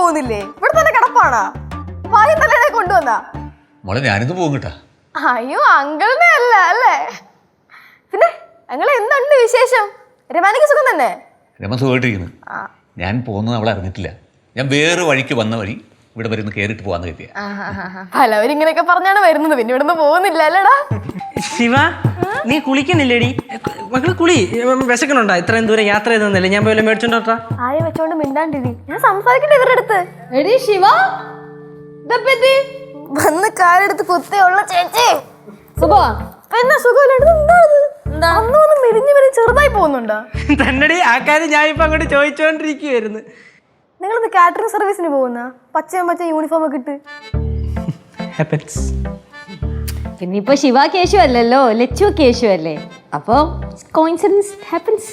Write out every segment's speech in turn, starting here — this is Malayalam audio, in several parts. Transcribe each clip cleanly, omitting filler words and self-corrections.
പോകുന്നില്ലേ? ഇവിടെ തന്നെ കിടപ്പാണോ? വായും തന്നെ കൊണ്ടുവന്നാ മോളെ ഞാനിന്ന് പോകും കേട്ടാ. അയ്യോ അങ്കിളിനെ അല്ല അല്ലേ? പിന്നെ അങ്ങളെ എന്തുണ്ട് വിശേഷം? രമാനിക്ക് സുഖം തന്നെ? രമ സുഖമായിട്ടിരിക്കുന്നു. ഞാൻ പോകുന്നത് അവളെ അറിഞ്ഞിട്ടില്ല. ഞാൻ വേറെ വഴിക്ക് വന്ന വഴി ഇവിടെ വരുന്ന കയറിയിട്ട് പോകാന്ന് കരുതിയ. പലവരും ഇങ്ങനെയൊക്കെ പറഞ്ഞാണ് വരുന്നത്. പിന്നെ ഇവിടുന്ന് പോകുന്നില്ല അല്ലേടാ? ശിവ നീ കുളിക്കുന്നില്ലേടി? മക്കള് കുളി. വിശക്കണുണ്ടോ? ഇത്രയും ദൂരം യാത്ര ചെയ്തല്ലേ? ഞാൻ പോലും മേടിച്ചോണ്ടോട്ടാ. ആയ വെച്ചോണ്ട് മിണ്ടാണ്ടിരി. ഞാൻ സംസാരിക്കട്ടെ ഇവരുടെ അടുത്ത്. എടി ശിവ വന്ന് കാലെടുത്ത് കുത്തിയുള്ള ചേച്ചി പിന്നെ സുഖമില്ലാണ്ട് മെലിഞ്ഞു ചെറുതായി പോകുന്നുണ്ടോ? തന്നടി ആ കാര്യം ഞാൻ ഇപ്പൊ അങ്ങോട്ട് ചോദിച്ചോണ്ടിരിക്കുവായിരുന്നു. നിങ്ങളിന്ന് കാറ്ററിംഗ് സർവീസിന് പോകുന്ന പച്ചയും പച്ച യൂണിഫോം ഒക്കെ ഇട്ട്. പിന്നെ ഇപ്പൊ ശിവ കേശു അല്ലല്ലോ, ലച്ചു കേശു അല്ലേ? അപ്പൊ coincidence happens.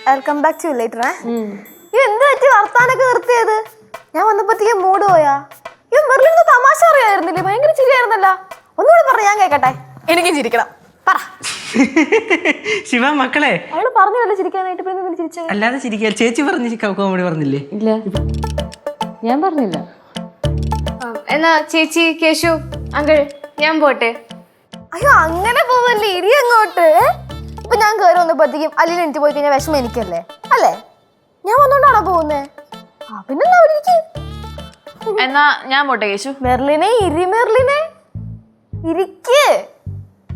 I'll come back to you later. എന്ത് പറ്റി വർത്താനൊക്കെ നിർത്തിയത്? ഞാൻ വന്നപ്പോഴത്തേക്ക് മൂഡ് പോയാ? മെർലിന് തമാശ അറിയായിരുന്നില്ലേ? ഭയങ്കര ചിരിയായിരുന്നല്ലോ. ഒന്നുകൂടെ പറ, ഞാൻ കേക്കട്ടെ. എനിക്കും ചിരിക്കണം. പറ ശിവ മക്കളെ. അവള് പറഞ്ഞല്ലോ ചിരിക്കാനായിട്ട്. ചിരിച്ച അല്ലാതെ ചിരിക്കാൻ ചേച്ചി പറഞ്ഞ കോമഡി പറഞ്ഞില്ലേ? ഇല്ല, ഞാൻ പറഞ്ഞില്ല. എന്നാ ചേച്ചി, കേശു, അങ്കിൾ ഞാൻ പോട്ടെ. അയ്യോ അങ്ങനെ പോവല്ലേ, ഇരി അങ്ങോട്ട്. ഇപ്പൊ ഞാൻ കയറി വന്നപ്പോഴത്തേക്കും അലീന എനിക്ക് പോയി കഴിഞ്ഞാൽ വിഷമം എനിക്കല്ലേ? അല്ലേ? ഞാൻ വന്നോണ്ടാണോ പോകുന്നേ? പിന്നെന്താ എന്നാ ഞാൻ പോട്ടെ കേശു. മെർലിനെ ഇരി, മെർലിനെ ഇരിക്ക്.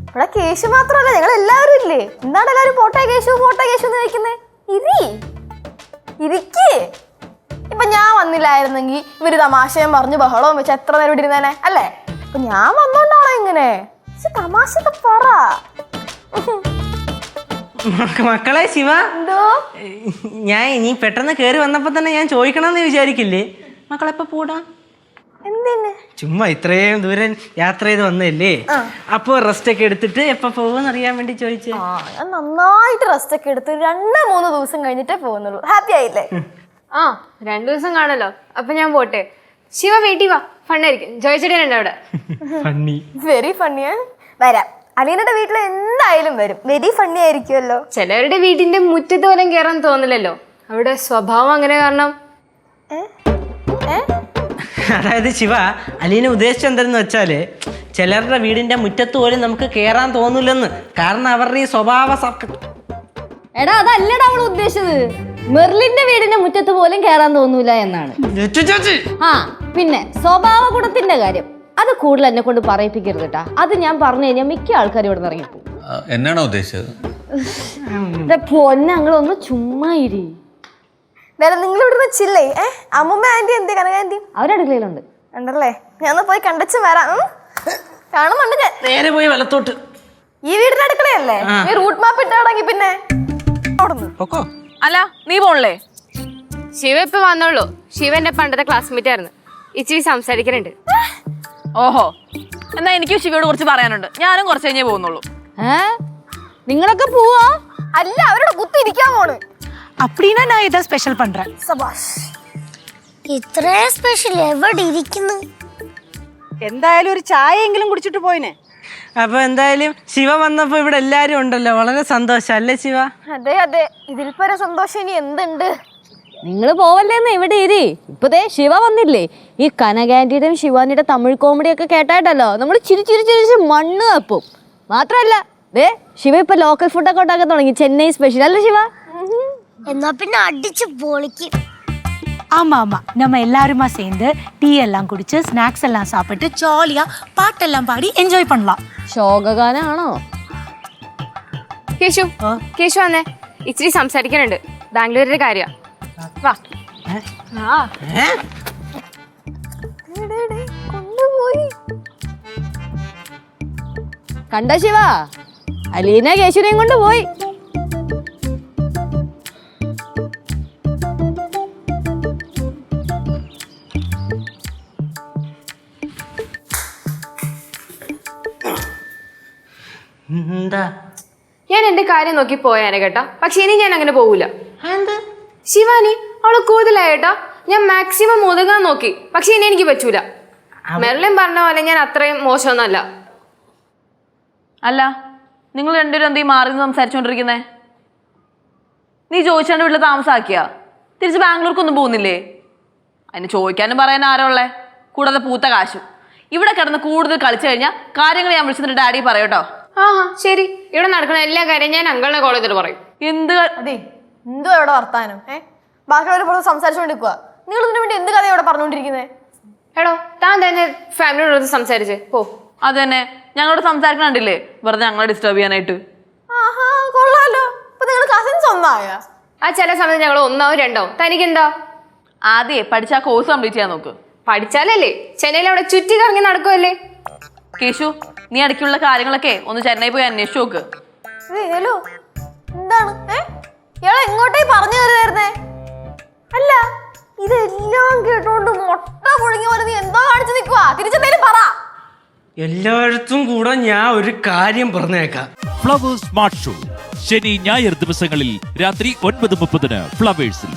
ഇവിടെ കേശു മാത്രല്ല, ഞങ്ങൾ എല്ലാവരും ഇല്ലേ? എന്താണ് എല്ലാവരും പോട്ടെ കേശു പോട്ടെ കേശു എന്ന് കഴിക്കുന്നേ? ഇരി ഇരിക്ക്. ഇപ്പൊ ഞാൻ വന്നില്ലായിരുന്നെങ്കിൽ ഇവര് തമാശയും പറഞ്ഞു ബഹളവും വെച്ച് എത്ര നേരം ഇവിടെ ഇരുന്നേനെ അല്ലേ? അപ്പൊ ഞാൻ വന്നോണ്ടാണോ ഇങ്ങനെ? തമാശ പറ. മക്കളെ ശിവ, എന്തോ ഞാൻ ഇനി പെട്ടെന്ന് കേറി വന്നപ്പോ തന്നെ ഞാൻ ചോദിക്കണമെന്ന് വിചാരിക്കില്ലേ? മക്കളെപ്പ പോടാ? എന്തിന്? ചുമ്മാ ഇത്രയും ദൂരം യാത്ര ചെയ്ത് വന്നല്ലേ, അപ്പൊ റെസ്റ്റ് ഒക്കെ എടുത്തിട്ട് എപ്പ പോകുമെന്ന് അറിയാൻ വേണ്ടി ചോദിച്ചേ. ഞാൻ നന്നായിട്ട് റെസ്റ്റ് ഒക്കെ എടുത്ത് 2-3 ദിവസം കഴിഞ്ഞിട്ടേ പോകുന്നുള്ളൂ. ഹാപ്പി ആയില്ലേ? 2 ദിവസം കാണല്ലോ. അപ്പൊ ഞാൻ പോട്ടെ. ശിവ വീട്ടിൽ വാ, ഫണ്ണായിരിക്കും. ജോയിച്ചേട്ടനുണ്ട് അവിടെ. വെരി ഫണ്ണിയാ. വരാം. അലീനയുടെ വീട്ടിൽ എന്തായാലും വരും. വെരി ഫണ്ണി ആയിരിക്കുമല്ലോ. ചിലവരുടെ വീടിന്റെ മുറ്റത്ത് പോലും കയറാൻ തോന്നില്ലല്ലോ. അവിടെ സ്വഭാവം അങ്ങനെ. കാരണം അതായത് ശിവ, അലീന ഉദ്ദേശിച്ചത് എന്തെന്ന് വെച്ചാല്, ചിലരുടെ വീടിന്റെ മുറ്റത്ത് പോലും നമുക്ക് കേറാൻ തോന്നില്ലെന്ന്. കാരണം അവരുടെ ഈ സ്വഭാവ. എടാ അതല്ലടാ അവൾ ഉദ്ദേശിച്ചത്. മെർലിന്റെ വീടിന്റെ മുറ്റത്ത് പോലും കേറാൻ തോന്നൂല എന്നാണ്. പിന്നെ സ്വഭാവ ഗുണത്തിന്റെ കാര്യം അത് കൂടുതൽ എന്നെ കൊണ്ട് പറയിപ്പിക്കരുത് കേട്ടാ. അത് ഞാൻ പറഞ്ഞു കഴിഞ്ഞാൽ മിക്ക ആൾക്കാരും ഇവിടെ നിന്ന് ഇറങ്ങിപ്പോകും. എന്നാണോ ഉദ്ദേശിച്ചത്? പൊന്നങ്ങളൊന്ന് ചുമ്മാ ഇരി. നിങ്ങൾ ഇവിടെ ചില്ലേ? അമ്മൂമ്മ ആന്റി എന്തേ? കനകാന്റി അവരടുക്കളയിലുണ്ട്. ഉണ്ടല്ലേ? ഞാൻ പോയി കണ്ടച്ചു വരാം. കാണുന്നുണ്ട് ഞാൻ. നേരെ പോയി വലത്തോട്ട്. ഈ വീടിന്റെ അടുക്കളയല്ലേ? നീ റൂട്ട് മാപ്പ് ഇട്ടാണെങ്കിൽ പിന്നെ അല്ല നീ പോണല്ലേ? ശിവ ഇപ്പൊ വന്നോളൂ. ശിവ എന്റെ പണ്ടത്തെ ക്ലാസ്മേറ്റ് ആയിരുന്നു. ഇച്ചിരി സംസാരിക്കാനുണ്ട്. ഓഹോ, എന്നാ എനിക്ക് ശിവയോട് കുറച്ച് പറയാനുണ്ട്. ഞാനും കുറച്ച് കഴിഞ്ഞേ പോകുന്നുള്ളൂ. നിങ്ങളൊക്കെ പോവാ? അല്ല, അവരോട് കുത്തിരിക്കാൻ പോണ്. அப்படின்னா நான் ஏதாவது ஸ்பெஷல் பண்றேன். സബാഷ്. ഇത്ര സ്പെഷ്യൽ എവിടെ ഇരിക്കുന്നു? എന്തായാലും ഒരു ചായയെങ്കിലും കുടിച്ചിട്ട് പോയിനെ. അപ്പൊ എന്തായാലും ശിവ വന്നപ്പോ ഇവിടെ എല്ലാരും ഉണ്ടല്ലോ, വളരെ സന്തോഷം അല്ലേ ശിവ? അതെ അതെ, ഇതിൽ പര സന്തോഷം ഇനി എന്തുണ്ട്? നിങ്ങൾ പോവല്ലേന്ന് ഇവിടെ ഇരി. ഇപ്പതേ ശിവ വന്നില്ലേ? ഈ കനകാന്റിയുടെയും ശിവാനിയുടെ തമിഴ് കോമഡിയൊക്കെ കേട്ടായിട്ടല്ലോ നമ്മൾ ചിരി ചിരി ചിരിച്ച് മണ്ണ് തപ്പും. മാത്രല്ല ദേ ശിവ ഇപ്പൊ ലോക്കൽ ഫുഡൊക്കെ ഉണ്ടാക്കാൻ തുടങ്ങി. ചെന്നൈ സ്പെഷ്യൽ അല്ലേ ശിവ? എന്നാ പിന്നെ അടിച്ച് പൊളിക്കും. ஆமா ஆமா, நம்ம எல்லாருமா சேர்ந்து டீ எல்லாம் குடிச்சு ஸ்நாக்ஸ் எல்லாம் சாப்பிட்டு ஜாலியா பாட்டெல்லாம் பாடி என்ஜாய் பண்ணலாம். ശോകഗാനാണോ? കേശു, കേശു വന്നേ. ഇച്ചിരി സംസാരിക്കാനുണ്ട്. ബാംഗ്ലൂരിന്റെ കാര്യം. വാ. കൊണ്ടുപോയി. കണ്ട ശിവ, അലീന കേശുനെയും കൊണ്ട് പോയി. ഞാൻ എന്റെ കാര്യം നോക്കി പോയാനെ കേട്ടാ. പക്ഷെ ഇനി ഞാൻ അങ്ങനെ പോകൂല. ശിവാനി അവള് കൂടുതലായി കേട്ടാ. ഞാൻ മാക്സിമം ഒതുങ്ങാൻ നോക്കി. പക്ഷെ ഇനി എനിക്ക് പറ്റൂല. മെർലിൻ പറഞ്ഞ പോലെ ഞാൻ അത്രയും മോശമൊന്നുമല്ല. അല്ല, നിങ്ങൾ രണ്ടുപേരും എന്തീ മാറി നിന്ന് സംസാരിച്ചോണ്ടിരിക്കുന്നേ? നീ ചോദിച്ചാണ്ട് വീട്ടിൽ താമസാക്കിയാ? തിരിച്ച് ബാംഗ്ലൂർക്കൊന്നും പോകുന്നില്ലേ? അതിന് ചോദിക്കാനും പറയാൻ ആരോ ഉള്ളേ, കൂടാതെ പൂത്ത കാശും. ഇവിടെ കിടന്ന് കൂടുതൽ കളിച്ചു കഴിഞ്ഞാൽ കാര്യങ്ങൾ ഞാൻ വിളിച്ചിട്ട് ഡാഡി പറയൂട്ടോ. ആ ശരി, ഇവിടെ നടക്കുന്ന എല്ലാ കാര്യം ഞാൻ അങ്കിളിനെ കോൾ ചെയ്തിട്ട് പറയും. എന്ത് അതെ, എന്തോ ഇവിടെ വർത്താനം ബാക്കിയുള്ളവർ പുറത്ത് സംസാരിച്ചുകൊണ്ടിരിക്കുക. നിങ്ങൾ ഇതിനു വേണ്ടി എന്ത് കഥ ഇവിടെ പറഞ്ഞുകൊണ്ടിരിക്കുന്നത്? എടോ, താൻ തന്നെ ഫാമിലിയോട് സംസാരിച്ച് പോ. അത് തന്നെ, ഞങ്ങളോട് സംസാരിക്കണില്ലേ വെറുതെ ഞങ്ങളെ ഡിസ്റ്റർബ് ചെയ്യാനായിട്ട്. ആഹാ, കൊള്ളാലോ. അപ്പൊ നിങ്ങൾ കസിൻസ് ഒന്നായ? ആ ചില സമയത്ത് ഞങ്ങൾ ഒന്നാവും രണ്ടാവും. തനിക്കെന്താ? ആദ്യമേ പഠിച്ച ആ കോഴ്സ് കംപ്ലീറ്റ് ചെയ്യാൻ നോക്ക്. പഠിച്ചാലല്ലേ ചെന്നൈയിൽ അവിടെ ചുറ്റി കറങ്ങി നടക്കുമല്ലേ. കേശു, നീ ഇടയ്ക്കുള്ള കാര്യങ്ങളൊക്കെ ഒന്ന് ചെന്നൈ പോയി അന്വേഷിച്ചു നോക്ക്. ഹലോ, എന്താണ് ഇയാളെ എങ്ങോട്ടേ പറഞ്ഞു കയറുന്നേ? അല്ല, ഇതെല്ലാം കേട്ടോണ്ട് മുട്ട പൊഴുങ്ങി പോലെ നീ എന്തോ കാണിച്ചു നിൽക്കുവാ? തിരിച്ചെന്തേലും പറ. എല്ലായിടത്തും കൂടെ ഞാൻ ഒരു കാര്യം പറഞ്ഞേക്കാം. ഫ്ലവേഴ്സ് സ്മാർട്ട് ഷോ ശനി ഞായർ ദിവസങ്ങളിൽ രാത്രി 9:30 ഫ്ലവേഴ്സിൽ.